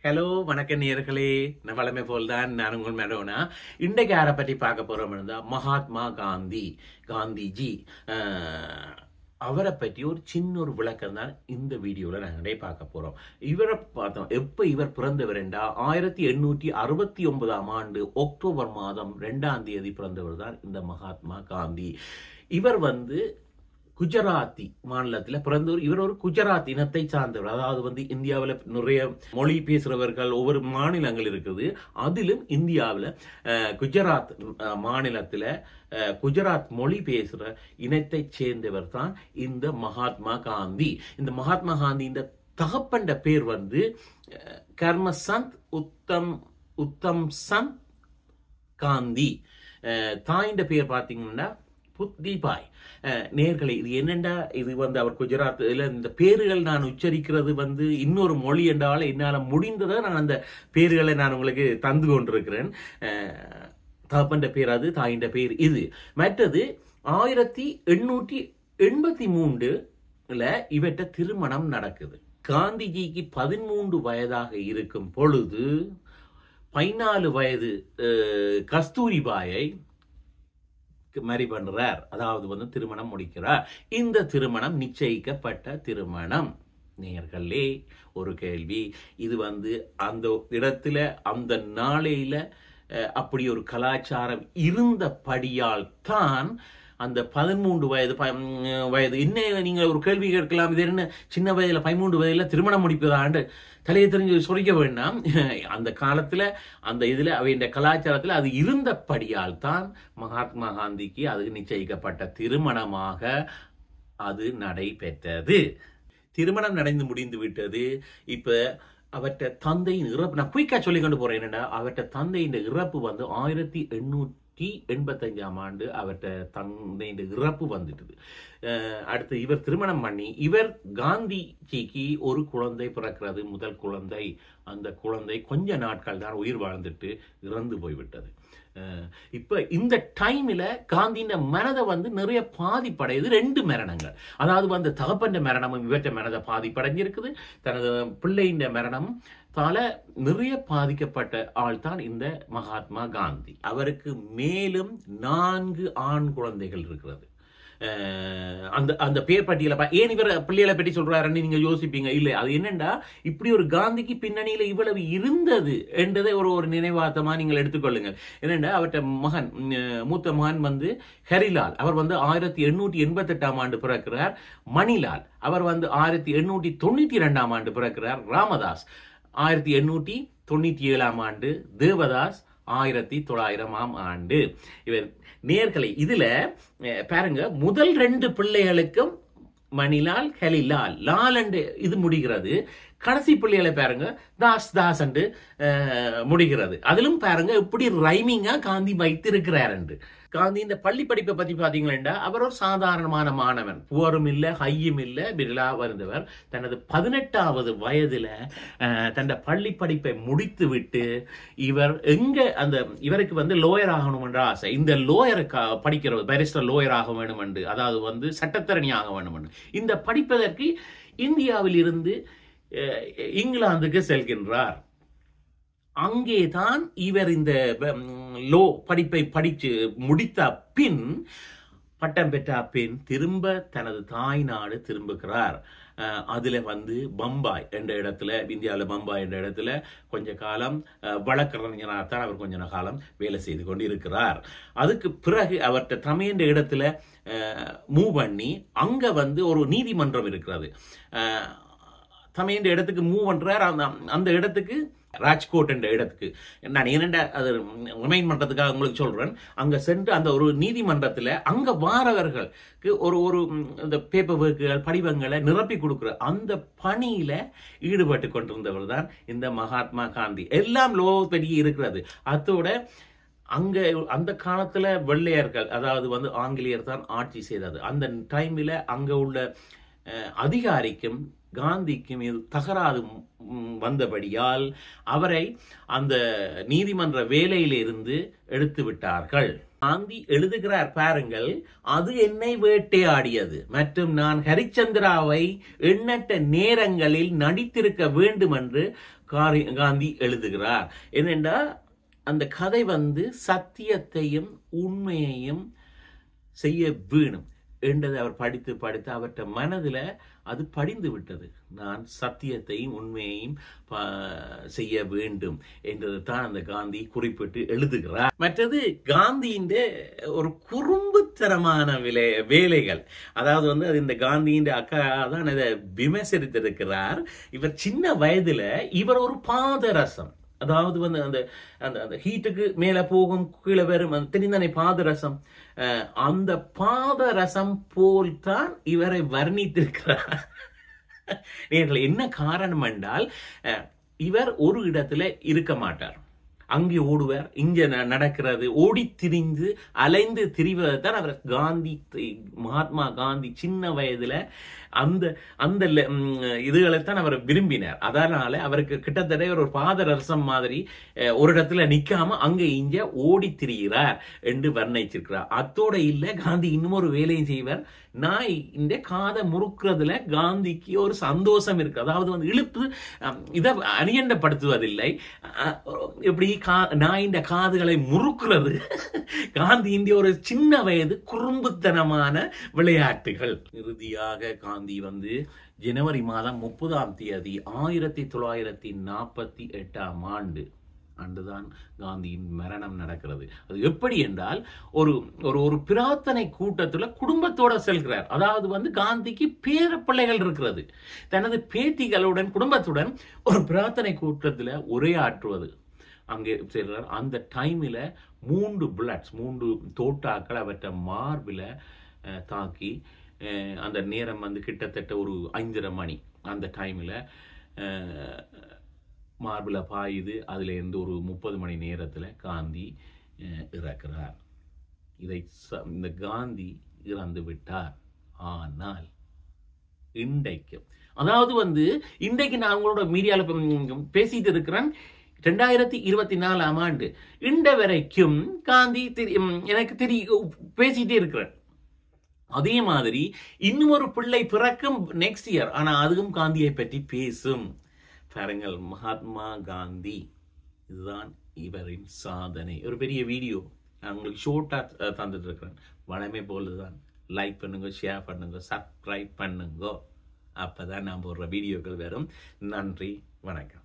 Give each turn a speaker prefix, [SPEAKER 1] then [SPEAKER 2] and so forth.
[SPEAKER 1] Hello வணக்கம் நேயர்களே. நான் வளமை போல்தான், நான் உங்கள் மெடோனா. இன்றைக்கு யாரை பற்றி பார்க்க போறோம் இருந்தா மகாத்மா காந்திஜி. அவரை பற்றி ஒரு சின்ன ஒரு விளக்கம் தான் இந்த வீடியோவில் நாங்கள் பார்க்க போறோம். இவரை பார்த்தோம், எப்போ இவர் பிறந்தவர் என்றா 1869 ஆண்டு அக்டோபர் மாதம் 2ஆம் தேதி பிறந்தவர் தான் இந்த மகாத்மா காந்தி. இவர் குஜராத்தி மாநிலத்தில் பிறந்தவர். இவர் ஒரு குஜராத் இனத்தை சார்ந்தவர். அதாவது இந்தியாவில் நிறைய மொழி பேசுறவர்கள் ஒவ்வொரு மாநிலங்கள் இருக்குது. அதிலும் இந்தியாவில் குஜராத் மாநிலத்தில் குஜராத் மொழி பேசுற இனத்தை சேர்ந்தவர் தான் இந்த மகாத்மா காந்தி. இந்த மகாத்மா காந்தி இந்த தகப்பண்ட பேர் கர்மசந்த் உத்தம் சந்த் காந்தி. தாயின்ற பேர் பார்த்தீங்கன்னா புத்திபாய். நேர்களை இது என்னண்டா, இது அவர் குஜராத்தில் இந்த பேர்கள் நான் உச்சரிக்கிறது இன்னொரு மொழி என்றால் என்னால் முடிந்ததை நான் அந்த பேர்களை நான் உங்களுக்கு தந்து கொண்டிருக்கிறேன். தகப்பன்ற பேர் அது, தாயின்ற பேர் இது. மற்றது 1883 இவற்ற திருமணம் நடக்குது. காந்திஜிக்கு 13 வயதாக இருக்கும் பொழுது 14 வயது கஸ்தூரிபாயை மேரி பண்றார். அதாவது திருமணம் முடிக்கிறார். இந்த திருமணம் நிச்சயிக்கப்பட்ட திருமணம். நேயர்களே, ஒரு கேள்வி. இது அந்த இடத்துல அந்த நாளையில அப்படி ஒரு கலாச்சாரம் இருந்தபடியால் தான் அந்த 13 வயது இன்னும் நீங்க ஒரு கேள்வி கேட்கலாம், இது என்ன சின்ன வயதுல 13 வயதுல திருமணம் முடிப்பதாண்டு தலையை தெரிஞ்சு சொரிக்க வேண்டாம். அந்த காலத்துல அந்த இதுல அவையின் கலாச்சாரத்துல அது இருந்தபடியால் தான் மகாத்மா காந்திக்கு அது நிச்சயிக்கப்பட்ட திருமணமாக அது நடைபெற்றது. திருமணம் நடந்து முடிந்து விட்டது. இப்ப அவற்ற தந்தையின் இறப்பு நான் குயிக்கா சொல்லி கொண்டு போறேன். என்னடா, அவற்ற தந்தையின் இறப்பு 1885 ஆண்டு அவற்ற தந்தையின் இறப்பு வந்துட்டது. அடுத்து இவர் திருமணம் பண்ணி இவர் காந்திஜிக்கு ஒரு குழந்தை பிறக்கிறது, முதல் குழந்தை. அந்த குழந்தை கொஞ்ச நாட்கள் தான் உயிர் வாழ்ந்துட்டு இறந்து போய்விட்டது. இப்ப இந்த டைம்ல காந்தியின் மனதை நிறைய பாதிப்படையுது. 2 மரணங்கள், அதாவது தகப்பன்ற மரணமும் இவற்ற மனதை பாதிப்படைஞ்சிருக்குது. தனது பிள்ளையின் மரணம் தால நிறைய பாதிக்கப்பட்ட ஆள் தான் இந்த மகாத்மா காந்தி. அவருக்கு மேலும் 4 ஆண் குழந்தைகள் இருக்கிறது. அந்த பேர் பட்டியல ஏன் இவர் பிள்ளைகளை பற்றி சொல்றாருன்னு நீங்க யோசிப்பீங்க. இல்லை, அது என்னண்டா, இப்படி ஒரு காந்திக்கு பின்னணியில இவ்வளவு இருந்தது என்றதை ஒரு நினைவார்த்தமா நீங்கள் எடுத்துக்கொள்ளுங்க. என்னண்டா, அவற்ற மகன், மூத்த மகன் ஹரிலால். அவர் 1888 ஆண்டு பிறக்கிறார். மணிலால் அவர் 1892 ஆண்டு பிறக்கிறார். ராமதாஸ் 1897 ஆண்டு. தேவதாஸ் 1900 ஆண்டு. இவர் நேர்களை இதுல பாருங்க, முதல் 2 பிள்ளைகளுக்கும் மணிலால், ஹலிலால், லால் என்று இது முடிகிறது. கடைசி பிள்ளைகளை பாருங்க, தாஸ் என்று முடிகிறது. அதிலும் பாருங்க எப்படி ரைமிங்கா காந்தி வைத்திருக்கிறார் என்று. காந்தி இந்த பள்ளி படிப்பை பத்தி பாத்தீங்களா, அவர் ஒரு சாதாரணமான மாணவன். புவரும் இல்ல, ஹையும் இல்ல, பிர்லா வருந்தவர். தனது 18வது வயதுல தன் பள்ளி படிப்பை முடித்து விட்டு இவர் இவருக்கு லோயர் ஆகணும் என்ற ஆசை. இந்த லோயர் படிக்கிறது, பாரிஸ்டர் லோயர் ஆக வேண்டும் என்று, அதாவது சட்டத்தரணி ஆக வேண்டும் என்று இந்த படிப்பதற்கு இந்தியாவில் இருந்து இங்கிலாந்துக்கு செல்கின்றார். அங்கேதான் இவர் இந்த லோ படிப்பை படித்து முடித்த பின், பட்டம் பெற்ற பின் திரும்ப தனது தாய் நாடு திரும்புகிறார். அதுல பம்பாய் என்ற இடத்துல, இந்தியாவில் பம்பாய் என்ற இடத்துல கொஞ்ச காலம் வழக்கறிஞராகத்தான் அவர் கொஞ்ச காலம் வேலை செய்து கொண்டு இருக்கிறார். அதுக்கு பிறகு அவர்கிட்ட தமையன்ற இடத்துல மூவ் பண்ணி அங்க ஒரு நீதிமன்றம் இருக்கிறது. தமையன்ற இடத்துக்கு மூவ் பண்றார். அந்த இடத்துக்கு ராஜ்கோட் என்ற இடத்துக்கு நான் என்னென்ன அது ரிமைண்ட் பண்றதுக்காக உங்களுக்கு சொல்றேன். அங்க சென்று அந்த ஒரு நீதிமன்றத்தில் அங்க வாரவர்களுக்கு ஒரு இந்த பேப்பர் ஒர்க்குகள், படிவங்களை நிரப்பி கொடுக்குற அந்த பணியில ஈடுபட்டு கொண்டிருந்தவர் தான் இந்த மகாத்மா காந்தி. எல்லாம் லோ பெரிய இருக்கிறது. அதோட அங்க அந்த காலத்துல வெள்ளையர்கள், அதாவது ஆங்கிலேயர் தான் ஆட்சி செய்தது. அந்த டைம்ல அங்க உள்ள அதிகாரிக்கும் காந்திக்கும் தகராறு வந்தபடியால் அவரை அந்த நீதிமன்ற வேலையிலிருந்து எடுத்து விட்டார்கள். காந்தி எழுதுகிறார் பாருங்கள், அது என்னை வேட்டையாடியது மற்றும் நான் ஹரிச்சந்திராவை எண்ணற்ற நேரங்களில் நடித்திருக்க வேண்டும் என்று காந்தி எழுதுகிறார். என்னென்றால் அந்த கதை சத்தியத்தையும் உண்மையையும் செய்ய வேணும் என்றதை அவர் படித்து படித்து அவற்ற மனதில் அது படிந்து விட்டது. நான் சத்தியத்தையும் உண்மையையும் செய்ய வேண்டும் என்றது தான் அந்த காந்தி குறிப்பிட்டு எழுதுகிறார். மற்றது காந்தியின் ஒரு குறும்புத்தனமான வேலைகள், அதாவது அது இந்த காந்தியின் அக்கா தான் இதை விமர்சித்திருக்கிறார். இவர் சின்ன வயதுல இவர் ஒரு பாதரசம், அதாவது அந்த அந்த ஹீட்டுக்கு மேல போகும் கீழே வரும் தெரிந்தானே பாதரசம், அந்த பாதரசம் போல்தான் இவரை வர்ணித்திருக்கிறார். என்ன காரணம் என்றால் இவர் ஒரு இடத்துல இருக்க மாட்டார், அங்கே ஓடுவார், இங்க நடக்கிறது ஓடி திரிந்து அலைந்து திரிவதைத்தான் அவர் மகாத்மா காந்தி சின்ன வயதுல அந்த அந்த இதுகளைத்தான் அவர் விரும்பினார். அதனால அவருக்கு கிட்டத்தட்ட ஒரு பாதரசம் மாதிரி ஒரு இடத்துல நிக்காம அங்க இங்க ஓடி திரிகிறார் என்று வர்ணிச்சிருக்கிறார். அத்தோட இல்ல, காந்தி இன்னும் ஒரு வேலையும் செய்வார். நாய் இந்த காதை முறுக்குறதுல காந்திக்கு ஒரு சந்தோஷம் இருக்கு. அதாவது இழுப்பு இதை அணியண்டப்படுத்துவதில்லை, எப்படி நாயின் காதுகளை முறுக்குறது காந்தியின் ஒரு சின்ன வயது குறும்புத்தனமான விளையாட்டுகள். இறுதியாக காந்தி ஜனவரி மாதம் 30ஆம் தேதி 1948ஆம் ஆண்டு அன்றுதான் காந்தியின் மரணம் நடக்கிறது. அது எப்படி என்றால் ஒரு ஒரு பிரார்த்தனை கூட்டத்தில் குடும்பத்தோட செல்கிறார். அதாவது காந்திக்கு பேர பிள்ளைகள் இருக்கிறது, தனது பேத்திகளுடன் குடும்பத்துடன் ஒரு பிரார்த்தனை கூட்டத்தில் உரையாற்றுவது அங்கே செல்கிறார். அந்த டைமில் 3 தோட்டாக்கள் அவற்றை மார்பில் தாக்கி, அந்த நேரம் கிட்டத்தட்ட ஒரு 5:30 மணி. அந்த டைமில் மார்பில் பாயுது. அதுல இருந்து ஒரு 30 மணி நேரத்தில் காந்தி இறக்கிறார். இந்த காந்தி இறந்து விட்டார். ஆனால் இன்றைக்கு, அதாவது இன்றைக்கு நான் உங்களோட மீடியாவில் பேசிட்டு இருக்கிறேன், 2024ஆம் ஆண்டு இன்ற வரைக்கும் காந்தி எனக்கு பேசிட்டே இருக்கிறேன். அதே மாதிரி இன்னும் ஒரு பிள்ளை பிறக்கும் நெக்ஸ்ட் இயர், ஆனா அதுவும் காந்தியை பற்றி பேசும். பாருங்கள், மகாத்மா காந்தி, இதுதான் இவரின் சாதனை. ஒரு பெரிய வீடியோ நான் உங்களுக்கு ஷோர்ட்டா தந்துட்டு இருக்கிறேன். வளமே போலதான் லைக் பண்ணுங்க, ஷேர் பண்ணுங்க, சப்ஸ்கிரைப் பண்ணுங்க. அப்பதான் நான் போடுற வீடியோக்கள் வரும். நன்றி, வணக்கம்.